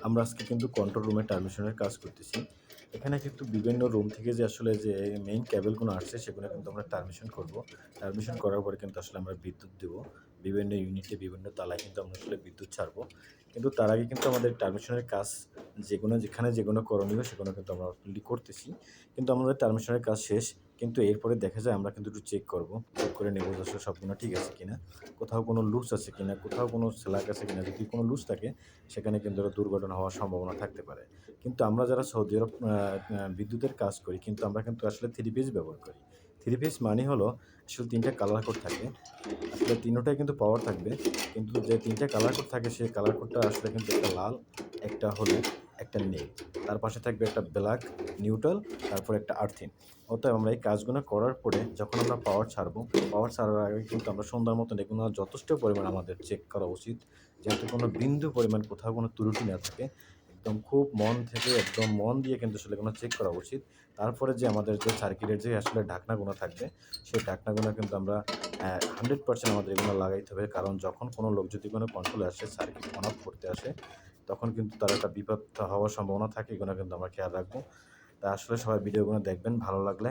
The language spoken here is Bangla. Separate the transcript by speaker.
Speaker 1: আমরা আজকে কিন্তু কন্ট্রোল রুমে টার্মিনেশনের কাজ করতেছি। এখানে কিন্তু বিভিন্ন রুম থেকে যে আসলে যে মেইন কেবলগুলো আসছে সেগুলো কিন্তু আমরা টার্মিনেশন করব। টার্মিনেশন করার পরে কিন্তু আসলে আমরা বিদ্যুৎ দেব। বিভিন্ন ইউনিটে বিভিন্ন তালায় কিন্তু আমরা আসলে বিদ্যুৎ ছাড়বো। কিন্তু তার আগে কিন্তু আমাদের টার্মিনেশনের কাজ যেখানে যেগুলো করণীয় সেগুলো কিন্তু আমরা অলরেডি করতেছি। কিন্তু আমাদের টার্মিনেশনের কাজ শেষ। কিন্তু এরপরে দেখা যায় আমরা কিন্তু একটু চেক করব। চেক করে নেব যে আসলে সবগুলো ঠিক আছে কিনা। কোথাও কোনো লুজ আছে কিনা, কোথাও কোনো স্ল্যাগ আছে কিনা। যদি কোনো লুজ থাকে সেখানে কিন্তু দুর্ঘটনা হওয়ার সম্ভাবনা থাকতে পারে। কিন্তু আমরা যারা সৌদি আরব বিদ্যুতের কাজ করি কিন্তু আমরা কিন্তু আসলে 3 পিস ব্যবহার করি। 3 পিস মানে হলো আসলে ৩ টা কালার কোড থাকে। আসলে ৩ টাই কিন্তু পাওয়ার থাকবে। কিন্তু যে ৩ টা কালার কোড থাকে সেই কালার কোডটা আসলে কিন্তু একটা লাল, একটা হলুদ, একটা নীল। তার পাশে থাকবে একটা ব্ল্যাক, নিউট্রাল, তারপরে একটা আর্থিং। অতএব আমরা এই কাজগুলো করার পরে যখন আমরা পাওয়ার ছাড়বো, পাওয়ার ছাড়ার আগে কিন্তু আমরা সন্ধ্যার মতন এগুলো যথেষ্ট পরিমাণ আমাদের চেক করা উচিত। যাতে কোনো বিন্দু পরিমাণ কোথাও কোনো ত্রুটি না থাকে। একদম খুব মন থেকে একদম মন দিয়ে কিন্তু আসলে এগুলো চেক করা উচিত। তারপরে যে আমাদের যে সার্কিটের যে আসলে ঢাকনাগুলো থাকবে, সেই ঢাকনাগুলো কিন্তু আমরা 100% আমাদের এগুলো লাগাইতে হবে। কারণ যখন কোনো লোক যদি কোনো কন্ট্রোলে আসে, সার্কিট অন অফ করতে আসে, তখন কিন্তু তার একটা বিপদ হওয়ার সম্ভাবনা থাকে। এগুলো কিন্তু আমরা খেয়াল রাখবো। তা আসলে সবাই ভিডিওগুলো দেখবেন। ভালো লাগলে